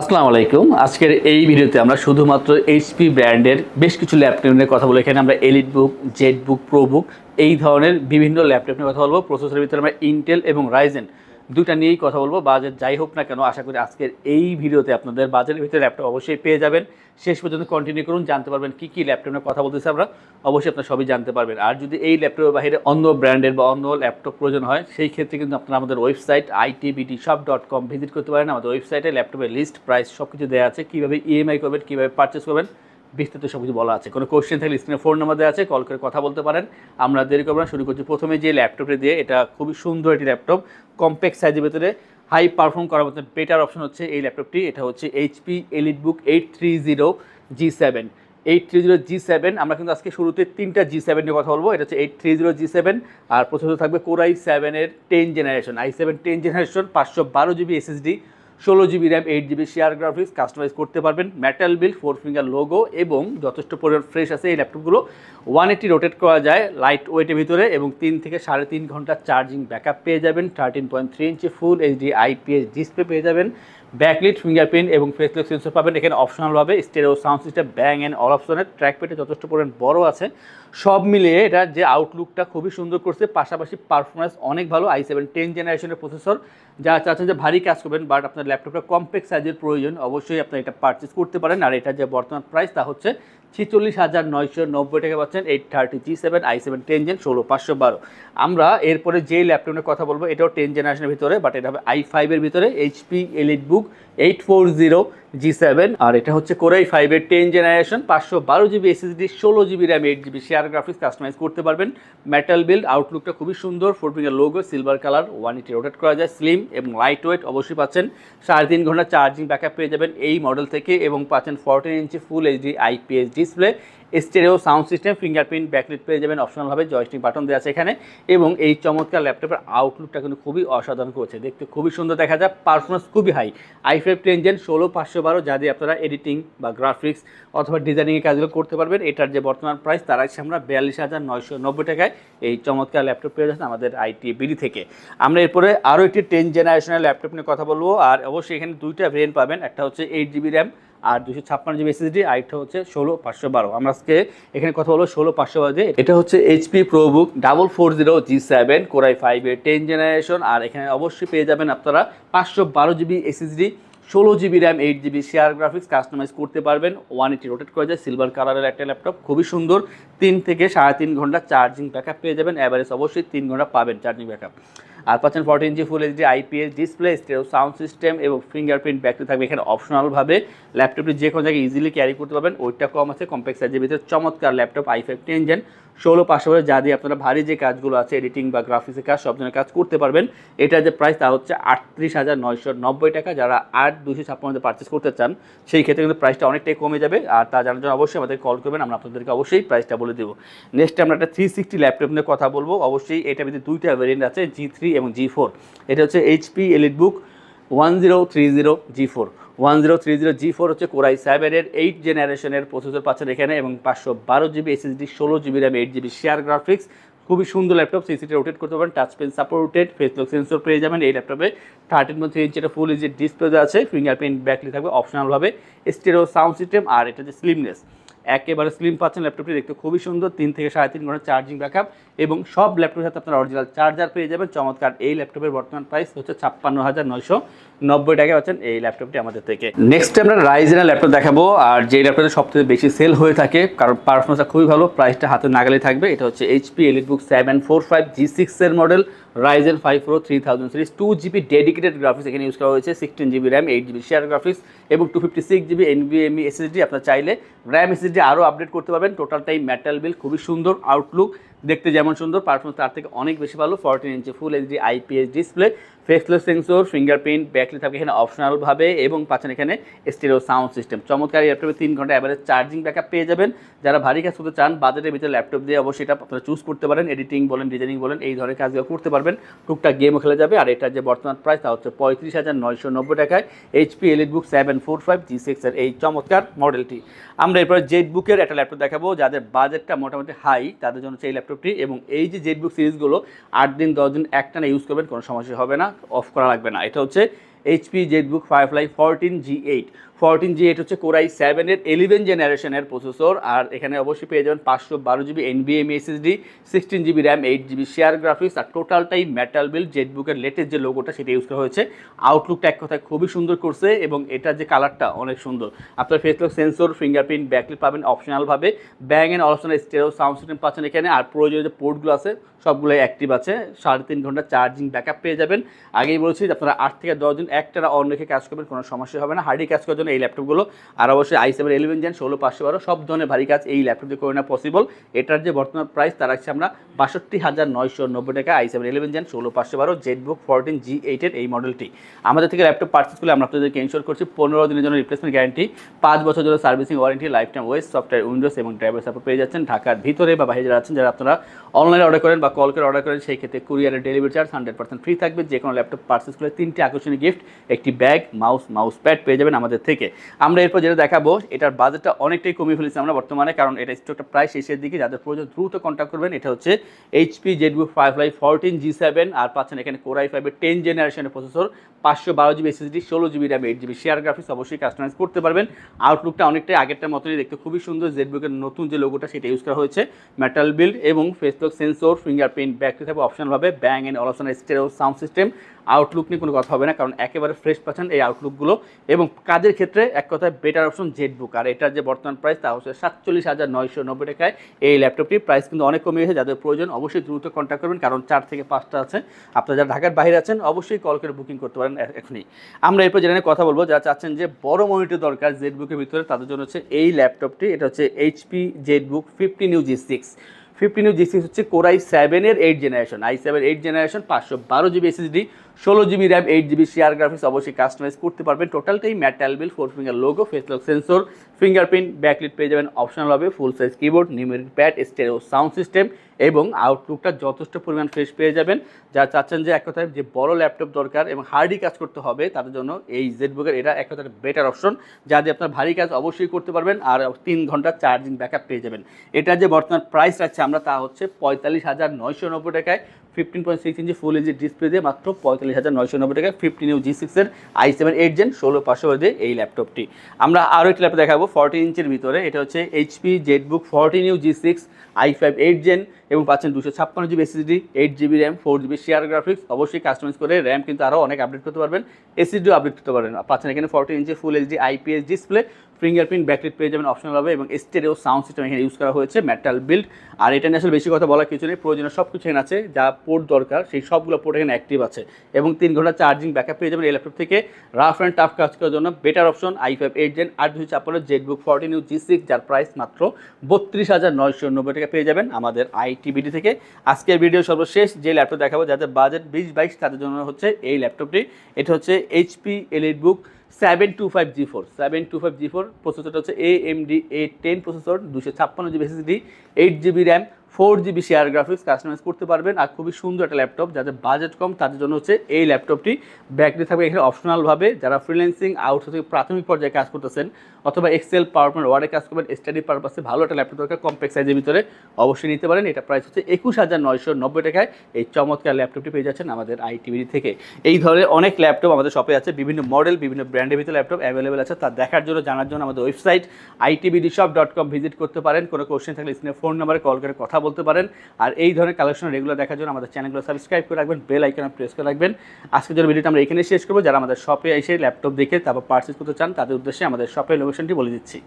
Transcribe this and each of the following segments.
আসসালামু আলাইকুম। আজকের এই ভিডিওতে আমরা শুধুমাত্র এইচপি ব্র্যান্ডের বেশ কিছু ল্যাপটপ নিয়ে কথা বলবো। এখানে আমরা এলিট বুক, জেট বুক, প্রো বুক এই ধরনের বিভিন্ন ল্যাপটপ নিয়ে কথা বলবো। প্রসেসরের ভিতরে আমরা ইন্টেল এবং রাইজেন দুটা নিয়েই কথা বলবো। বাজেট যাই হোক না কেন, আশা করি আজকের এই ভিডিওতে আপনাদের বাজেটের ভিতরে ল্যাপটপ অবশ্যই পেয়ে যাবেন। শেষ পর্যন্ত কন্টিনিউ করুন, জানতে পারবেন কী কী ল্যাপটপ নিয়ে কথা বলতেছি আমরা। অবশ্যই আপনারা সবই জানতে পারবেন। আর যদি এই ল্যাপটপের বাইরে অন্য ব্র্যান্ডের বা অন্য ল্যাপটপ প্রয়োজন হয়, সেই ক্ষেত্রে কিন্তু আপনারা আমাদের ওয়েবসাইট itbtshop.com ভিজিট করতে পারেন। আমাদের ওয়েবসাইটে ল্যাপটপের লিস্ট, প্রাইস সব কিছু দেওয়া আছে। কীভাবে ইএমআই করবেন, কীভাবে পারচেস করবেন, বিস্তারিত সব কিছু বলা আছে। কোনো কোশ্চেন থাকলে স্ক্রিনে ফোন নাম্বার দেওয়া আছে, কল করে কথা বলতে পারেন। আমরা দেরি করব না, শুরু করছি প্রথমে যে ল্যাপটপটি দিয়ে। এটা খুবই সুন্দর একটি ল্যাপটপ, কম্প্যাক্ট সাইজের ভিতরে হাই পারফর্ম করার মতো বেটার অপশন হচ্ছে এই ল্যাপটপটি। এটা হচ্ছে এইচপি এলিটবুক 830G7। 830G7 আমরা কিন্তু আজকে শুরুতে তিনটা G7 নিয়ে কথা বলবো। এটা হচ্ছে 830G7 আর প্রসেসর থাকবে কোর i7-এর 10 generation, i7 10 generation, 512GB SSD, 16GB RAM, 8GB share graphics, customise করতে পারবেন। মেটাল বিল্ড, 4 ফিঙ্গার লোগো এবং যথেষ্ট পরিমাণ ফ্রেশ আছে। এই ল্যাপটপগুলো 180 রোটেট করা যায় লাইট ওয়েটের ভিতরে এবং 3 থেকে 3.5 ঘন্টা চার্জিং ব্যাকআপ পেয়ে যাবেন। 13.3 inch full HD IPS display পেয়ে যাবেন। ব্যাকলিট, ফিঙ্গারপ্রিন্ট এবং ফেস লক সেন্সর পাবেন। এখানে অপশনালভাবে stereo sound system, Bang and অল অপশনের ট্র্যাকপ্যাডে যথেষ্ট পরিমাণ বড় আছে। সব মিলিয়ে এটা যে আউটলুকটা খুবই সুন্দর করছে, পাশাপাশি পারফরমেন্স অনেক ভালো। i7 10 জেনারেশনের প্রসেসর। যারা চাচ্ছেন যে ভারী কাজ করবেন বাট আপনার ল্যাপটপটা কম্প্যাক্ট সাইজের প্রয়োজন, অবশ্যই আপনি এটা পারচেস করতে পারেন। আর এটা যে বর্তমান প্রাইস তা হচ্ছে 46,990 টাকা পাচ্ছেন 830G7 i7 10 জেন 16512। আমরা এরপরে যেই ল্যাপটপের কথা বলবো এটাও 10 জেনারেশনের ভিতরে, বাট এটা হবে i5-এর ভিতরে, এইচপি এলিটবুক 840G7। আর এটা হচ্ছে কোর i5-এর 10 generation, 512GB SSD, 16GB RAM, 8GB share graphics, customise করতে পারবেন। মেটাল বিল্ড, আউটলুকটা খুবই সুন্দর, 4 finger logo, silver colour, 180 rotate করা যায়, স্লিম এবং লাইট ওয়েট অবশ্যই পাচ্ছেন। 3.5 ঘন্টা চার্জিং ব্যাকআপ পেয়ে যাবেন এই মডেল থেকে এবং পাচ্ছেন 14 inch full HD IPS display, stereo sound system, fingerprint, backlit পেয়ে যাবেন। অপশনালভাবে জয়স্টিক বাটন দেওয়া আছে এখানে। এবং এই চমৎকার ল্যাপটপের আউটলুকটা কিন্তু খুবই অসাধারণ করেছে, দেখতে খুবই সুন্দর দেখা যায়, পারফরমেন্স খুবই হাই। i5 10 জেন 16512, যা দিয়ে আপনারা এডিটিং বা গ্রাফিক্স অথবা ডিজাইনিংয়ের কাজগুলো করতে পারবেন। এটার যে বর্তমান প্রাইস তার আছে আমরা 42,990 টাকায় এই চমৎকার ল্যাপটপ পেয়ে যাচ্ছেন আমাদের ITBD থেকে। আমরা এরপরে আরও একটি 10 জেনারেশনের ল্যাপটপ নিয়ে কথা বলবো। আর অবশ্যই এখানে দুইটা ভেরিয়েন্ট পাবেন, একটা হচ্ছে 8GB র্যাম আর 256GB SSD, আরেকটা হচ্ছে 16512। আমরা আজকে এখানে কথা বলবো 16512। এটা হচ্ছে এইচপি প্রোবুক 440G7 কোর i5-এর 10 জেনারেশন। আর এখানে অবশ্যই পেয়ে যাবেন আপনারা 512GB SSD, 16GB RAM, 8GB share graphics, customise করতে পারবেন। 180 রোটেট করা যায়, সিলভার কালারের একটা ল্যাপটপ, খুবই সুন্দর। 3 থেকে 3.5 ঘন্টা চার্জিং ব্যাকআপ পেয়ে যাবেন। অ্যাভারেজ অবশ্যই 3 ঘন্টা পাবেন চার্জিং ব্যাকআপ। আর পাচ্ছেন 14 inch full HD IPS display, stereo sound system এবং ফিঙ্গারপ্রিন্ট ব্যাকলিট থাকবে এখানে অপশনালভাবে। ল্যাপটপটি যে কোনো জায়গায় ইজিলি ক্যারি করতে পারবেন, ওইটা কম আছে, কম্প্যাক্ট সাইজের ভিতরে চমৎকার ল্যাপটপ i5 10 জেন 16512, যা দিয়ে আপনারা ভারী যে কাজগুলো আছে এডিটিং বা গ্রাফিক্সের কাজ সব ধরনের কাজ করতে পারবেন। এটার যে প্রাইস তা হচ্ছে 38,990 টাকা। যারা 8256 পারচেস করতে চান সেই ক্ষেত্রে কিন্তু প্রাইসটা অনেকটাই কমে যাবে। আর তা জানার জন্য অবশ্যই আমাদের কল করবেন, আমরা আপনাদেরকে অবশ্যই প্রাইসটা বলে দেবো। নেক্সট আমরা একটা 360 ল্যাপটপ নিয়ে কথা বলবো। অবশ্যই এটার ভিতরে দুইটা ভেরিয়েন্ট আছে, G3 এবং G4। এটা হচ্ছে এইচপি এলিটবুক 1030G4। 1030G4 হচ্ছে কোর i7-এর 8 জেনারেশনের প্রসেসর পাচ্ছেন এখানে এবং 512GB SSD, 16GB RAM, 8GB share graphics, খুবই সুন্দর ল্যাপটপ। সিসিটি রোটেট করতে পারেন, touch pen supported, face lock sensor পেয়ে যাবেন এই ল্যাপটপে। 13.3 ইঞ্চি একটা ফুল এইচডি ডিসপ্লে আছে, ফিঙ্গারপ্রিন্ট ব্যাকলিট থাকবে অপশনালভাবে, স্টেরিও সাউন্ড সিস্টেম। আর এটা যে স্লিমনেস, একেবারে স্লিম পাচ্ছেন ল্যাপটপটি, দেখতে খুবই সুন্দর। 3 থেকে 3.5 ঘন্টা চার্জিং ব্যাকআপ এবং সব ল্যাপটপের সাথে আপনারা অরিজিনাল চার্জার পেয়ে যাবেন। চমৎকার এই ল্যাপটপের বর্তমান প্রাইস হচ্ছে 56,990 টাকা পাচ্ছেন এই ল্যাপটপটি আমাদের থেকে। নেক্সট আমরা রাইজেনের ল্যাপটপ দেখাবো। আর যে ল্যাপটপটা সবথেকে বেশি সেল হয়ে থাকে কারণ পারফরমেন্সটা খুবই ভালো, প্রাইসটা হাতে নাগালে থাকবে। এটা হচ্ছে এইচপি এলিটবুক 745G6-এর model, Ryzen 5 Pro 3000 series, 2GB dedicated graphics এখানে ইউজ করা হয়েছে, 16GB RAM, 8GB share graphics এবং 256GB NVMe SSD। আপনার চাইলে র্যাম SSD আরও আপডেট করতে পারবেন। টোটাল টাইম মেটাল বিল, খুবই সুন্দর আউটলুক, দেখতে যেমন সুন্দর পারফরমেন্স তার থেকে অনেক বেশি ভালো। 14 inch full HD IPS display, faceless sensor, fingerprint backlit থাকবে এখানে অপশনালভাবে এবং পাচ্ছেন এখানে স্টেরিও সাউন্ড সিস্টেম। চমৎকার ল্যাপটপে 3 ঘন্টা অ্যাভারেজ চার্জিং ব্যাকআপ পেয়ে যাবেন। যারা ভারী কাজ করতে চান বাজেটের ভিতরে ল্যাপটপ দিয়ে অবশ্যই এটা আপনারা চুজ করতে পারেন। এডিটিং বলেন, ডিজাইনিং বলেন, এই ধরনের কাজগুলো করতে পারবেন, টুকটাক গেমও খেলে যাবে। আর এটার যে বর্তমান প্রাইস তা হচ্ছে 35,990 টাকায় এইচপি এলিটবুক 745G6-এর এই চমৎকার মডেলটি। আমরা এরপরে জেট বুকের একটা ল্যাপটপ দেখাবো। যাদের বাজেটটা মোটামুটি হাই তাদের জন্য হচ্ছে এই ল্যাপটপটি। এবং এই যে জেট বুক সিরিজগুলো 8 দিন 10 দিন একটানা ইউজ করবেন, কোনো সমস্যা হবে না, অফ করা লাগবে না। এটা হচ্ছে HP ZBook Firefly 14G8 14G8 হচ্ছে Core i7 এর 11 জেনারেশনের প্রসেসর। আর এখানে অবশ্যই পেয়ে যাবেন 512GB NVMe SSD, 16GB RAM, 8GB share graphics. আর টোটালটাই মেটাল বিল্ড। জেটবুকের লেটেস্ট যে লোগোটা সেটা ইউজ করা হয়েছে। আউটলুকটা এক কথায় খুবই সুন্দর করছে এবং এটার যে কালারটা অনেক সুন্দর। আপনার face lock sensor, fingerprint, backlight পাবেন অপশনালভাবে। Bang and Olufsen stereo sound system পাচ্ছেন এখানে। আর প্রয়োজনীয় যে পোর্টগুলো আছে সবগুলোই অ্যাক্টিভ আছে। 3.5 ঘন্টা চার্জিং ব্যাকআপ পেয়ে যাবেন। আগেই বলছি যে আপনারা 8 থেকে 10 দিন একটানা অন রেখে কাজ করবেন, কোনো সমস্যা হবে না। হার্ডি কাজ করার জন্য এই ল্যাপটপগুলো। আর অবশ্যই i7 11 জেন 16512 সব ধরনের ভারী কাজ এই ল্যাপটপ দিয়ে করে নেওয়া পসিবল। এটার যে বর্তমান প্রাইস তা রাখছি আমরা ৬২,৯৯০ টাকা। i7 11 জেন 16512 জেটবুক 14G8 এর এই মডেলটি। আমাদের থেকে ল্যাপটপ পারচেস করলে আমরা আপনাদেরকে ইনশিওর করছি 15 দিনের জন্য রিপ্লেসমেন্ট গ্যারান্টি, 5 বছর জন্য সার্ভিসিং ওয়ারেন্টি, লাইফ টাইম ওয়েস, সফটওয়্যার, উইন্ডোজ এবং ড্রাইভার সাপোর্ট পেয়ে যাচ্ছেন। ঢাকার ভিতরে বা বাইরে যারা আছেন, যারা আপনারা অনলাইনে অর্ডার করেন বা কল করে অর্ডার করেন, সেই ক্ষেত্রে কুরিয়ারের ডেলিভারি চার্জ 100% ফ্রি থাকবে। যে কোনো ল্যাপটপ পারচেস করলে 3টি আকর্ষণীয় গিফট, একটি ব্যাগ, মাউস প্যাড পেয়ে যাবেন আমাদের থেকে। আমরা এরপর যেটা দেখাবো, এটার বাজেটটা অনেকটাই কমিয়ে ফেলেছি আমরা বর্তমানে, কারণ এটা স্টকটা প্রায় শেষের দিকে। যাদের প্রয়োজন দ্রুত কন্ট্যাক্ট করবেন। এটা হচ্ছে HP ZBook Firefly 14G7 আর পাচ্ছেন এখানে Core i5 এর 10 জেনারেশনের processor, 512GB SSD, 16GB RAM, 8GB share graphics. অবশ্যই কাস্টমাইজ করতে পারবেন। আউটলুকটা অনেকটাই আগেরটার মতনই দেখতে খুবই সুন্দর। জেটবুকের নতুন যে লোগোটা সেটা ইউজ করা হয়েছে। মেটাল বিল্ড এবং face lock sensor, fingerprint, backlight থাকবে অপশনালভাবে। Bang and Olufsen stereo sound system. Outlook নিয়ে কোনো কথা হবে না, কারণ একেবারে ফ্রেশ পাচ্ছেন এই আউটলুকগুলো। এবং কাজের ক্ষেত্রে এক কথায় বেটার অপশন জেটবুক। আর এটার যে বর্তমান প্রাইস তা হচ্ছে ৪৭,৯৯০ টাকায়। এই ল্যাপটপটির প্রাইস কিন্তু অনেক কমে গেছে। যাদের প্রয়োজন অবশ্যই দ্রুত কন্ট্যাক্ট করবেন, কারণ 4 থেকে 5টা আছে। আপনারা যারা ঢাকার বাইরে আছেন অবশ্যই কল করে বুকিং করতে পারেন এখনই। আমরা এরপর যেটা নিয়ে কথা বলবো, যারা চাচ্ছেন যে বড় মনিটর দরকার জেটবুকের ভিতরে, তাদের জন্য হচ্ছে এই ল্যাপটপটি। এটা হচ্ছে HP ZBook 15U G6 15U G6 হচ্ছে Core i7 এর 8 generation, i7 8 generation, 512GB SSD, 16GB RAM, 8GB share graphics. অবশ্যই কাস্টমাইজ করতে পারবেন। টোটালটাই মেটাল বিল, 4 finger logo, face lock sensor, fingerprint, backlight পেয়ে যাবেন অপশনাল হবে, ফুল size keyboard, numeric pad, stereo sound system এবং আউটলুকটা যথেষ্ট পরিমাণ ফ্রেশ পেয়ে যাবেন। যারা চাচ্ছেন যে এক কথায় যে বড় ল্যাপটপ দরকার এবং হার্ডি কাজ করতে হবে, তাদের জন্য এই জেটবুকের এটা এক কথায় বেটার অপশন, যা দিয়ে আপনার ভারী কাজ অবশ্যই করতে পারবেন। আর 3 ঘন্টা চার্জিং ব্যাকআপ পেয়ে যাবেন। এটার যে বর্তমান প্রাইস রাখছে আমরা তা হচ্ছে ৪৫,৯৯০ টাকায়। 15.6 ইঞ্চি ফুল এইচডি ডিসপ্লে দিয়ে মাত্র ৪৫,৯৯০ টাকায় 15U G6 এর i7 8 জেন ১৬৫০ দিয়ে এই ল্যাপটপটি। আমরা আরও একটি ল্যাপটপ দেখাবো 14 ইঞ্চির ভিতরে। এটা হচ্ছে HP ZBook 14U G6 i5 8 gen এবং পাচ্ছেন 256GB SSD, 8GB RAM, 4GB share graphics. অবশ্যই কাস্টমাইজ করে র্যাম কিন্তু আরও অনেক আপডেট করতে পারবেন, SSDও আপডেট করতে পারবেন। পাচ্ছেন এখানে 14 inch full HD IPS display, fingerprint, backlight পেয়ে যাবেন অপশনাল হবে এবং স্টেরিও সাউন্ড সিস্টেম এখানে ইউজ করা হয়েছে, মেটাল বিল্ড। আর এটা নিয়ে আসলে বেশি কথা বলার কিছু নেই, প্রয়োজনীয় সব কিছু এখানে আছে, যা পোর্ট দরকার সেই সবগুলো পোর্ট এখানে অ্যাক্টিভ আছে এবং 3 ঘন্টা চার্জিং ব্যাকআপ পেয়ে যাবেন এই ল্যাপটপ থেকে। রাফ অ্যান্ড টাফ কাজ করার জন্য better option i5 8 gen 8/256 ZBook 14U G6, যার প্রাইস মাত্র ৩২,৯৯০ টাকা পেয়ে যাবেন আমাদের ITBD থেকে। আজকের ভিডিও সর্বশেষ যে ল্যাপটপ দেখাবো, যাদের বাজেট 20-22 তাদের জন্য হচ্ছে এই ল্যাপটপটি। এটা হচ্ছে HP EliteBook 725G4 প্রসেসরটা হচ্ছে AMD A10 processor, 256GB SSD, 8GB RAM, 4GB share graphics. Customise করতে পারবেন। আর খুবই সুন্দর একটা ল্যাপটপ, যাদের বাজেট কম তাদের জন্য হচ্ছে এই ল্যাপটপটি। ব্যাটারি থাকবে এখানে অপশনালভাবে। যারা ফ্রিল্যান্সিং আউটসোর্সিং প্রাথমিক পর্যায়ে কাজ করতেছেন অথবা এক্সেল, পাওয়ার পয়েন্ট, ওয়ার্ডে কাজ করবেন, স্টাডি পারপাসে ভালো একটা ল্যাপটপ দরকার কম্প্যাক্ট সাইজের ভিতরে, অবশ্যই নিতে পারেন। এটা প্রাইস হচ্ছে 21,990 টাকায় এই চমৎকার ল্যাপটপটি পেয়ে যাচ্ছেন আমাদের ITBD থেকে। এই ধরনের অনেক ল্যাপটপ আমাদের শপে আছে, বিভিন্ন মডেল, বিভিন্ন ব্র্যান্ডের ভিতরে ল্যাপটপ অ্যাভেলেবেল আছে। তা দেখার জন্য, জানার জন্য আমাদের ওয়েবসাইট itbdshop.com ভিজিট করতে পারেন। কোনো কোশ্চেন থাকলে স্ক্রিনে ফোন নাম্বারে কল করে কথা বলতে পারেন। আর এই ধরনের কালেকশন রেগুলার দেখার জন্য আমাদের চ্যানেলগুলো সাবস্ক্রাইব করে রাখবেন, বেল আইকনে প্রেস করে রাখবেন। আজকের জন্য ভিডিওটা আমরা এখানে শেষ করবো। যারা আমাদের শপে এসে ল্যাপটপ দেখে তারপর পারচেজ করতে চান, তাদের উদ্দেশ্যে আমাদের শপের লোকেশনটি বলে দিচ্ছি।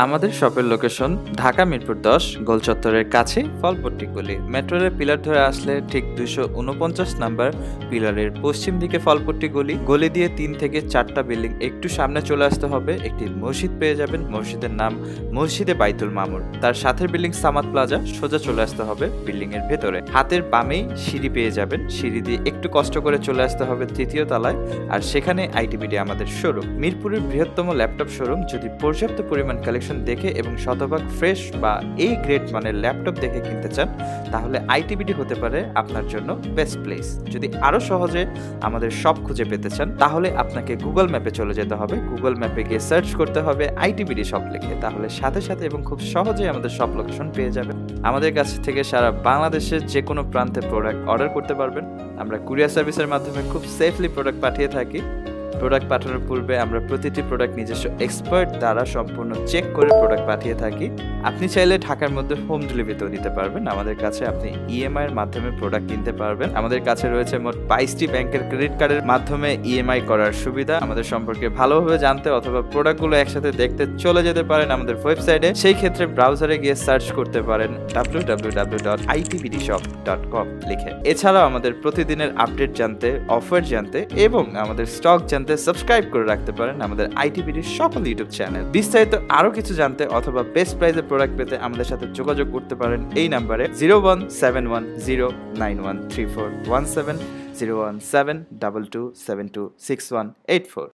আমাদের শপের লোকেশন ঢাকা মিরপুর 10 গোল চত্বরের কাছে ফলপট্টি গলি। মেট্রো রেল পিলার ধরে আসলে ঠিক 249 নাম্বার পিলারের পশ্চিম দিকে ফলপট্টি গলি। গলি দিয়ে 3 থেকে 4টা বিল্ডিং একটু সামনে চলে আসতে হবে, একটি মসজিদ পেয়ে যাবেন। মসজিদের নাম মসজিদে বাইতুল মামুর। তার সাথের বিল্ডিং সামাদ প্লাজা, সোজা চলে আসতে হবে বিল্ডিং এর ভেতরে। হাতের বামেই সিঁড়ি পেয়ে যাবেন, সিঁড়ি দিয়ে একটু কষ্ট করে চলে আসতে হবে 3য় তলায়, আর সেখানে ITBD আমাদের শোরুম। মিরপুরের বৃহত্তম ল্যাপটপ শোরুম। যদি পর্যাপ্ত পরিমাণ কালেকশন কালেকশন দেখে এবং শতভাগ ফ্রেশ বা এই গ্রেড মানের ল্যাপটপ দেখে কিনতে চান, তাহলে আইটিবিডি হতে পারে আপনার জন্য বেস্ট প্লেস। যদি আরও সহজে আমাদের শপ খুঁজে পেতে চান, তাহলে আপনাকে গুগল ম্যাপে চলে যেতে হবে। গুগল ম্যাপে গিয়ে সার্চ করতে হবে আইটিবিডি শপ লিখে, তাহলে সাথে সাথে এবং খুব সহজেই আমাদের শপ লোকেশন পেয়ে যাবেন। আমাদের কাছ থেকে সারা বাংলাদেশের যে কোনো প্রান্তে প্রোডাক্ট অর্ডার করতে পারবেন। আমরা কুরিয়ার সার্ভিসের মাধ্যমে খুব সেফলি প্রোডাক্ট পাঠিয়ে থাকি। প্রোডাক্ট পাঠানোর পূর্বে আমরা প্রতিটি প্রোডাক্ট নিজস্ব এক্সপার্ট দ্বারা সম্পূর্ণ চেক করে প্রোডাক্ট পাঠিয়ে থাকি। আপনি চাইলে ঢাকার মধ্যে হোম ডেলিভারিতেও নিতে পারবেন। আমাদের কাছে আপনি ইএমআই এর মাধ্যমে প্রোডাক্ট কিনতে পারবেন। আমাদের কাছে রয়েছে মোট 22টি ব্যাংকের ক্রেডিট কার্ডের মাধ্যমে ইএমআই করার সুবিধা। আমাদের সম্পর্কে ভালোভাবে জানতে অথবা প্রোডাক্টগুলো একসাথে দেখতে চলে যেতে পারেন আমাদের ওয়েবসাইটে। সেই ক্ষেত্রে ব্রাউজারে গিয়ে সার্চ করতে পারেন www.itbdshop.com লিখে। এছাড়াও আমাদের প্রতিদিনের আপডেট জানতে, অফার জানতে এবং আমাদের স্টক জানতে সাবস্ক্রাইব করে রাখতে পারেন আমাদের আইটিবিডির সকল ইউটিউব চ্যানেল। বিস্তারিত আরো কিছু জানতে অথবা বেস্ট প্রাইসে প্রোডাক্ট পেতে আমাদের সাথে যোগাযোগ করতে পারেন এই নাম্বারে 01710913417 01722726184।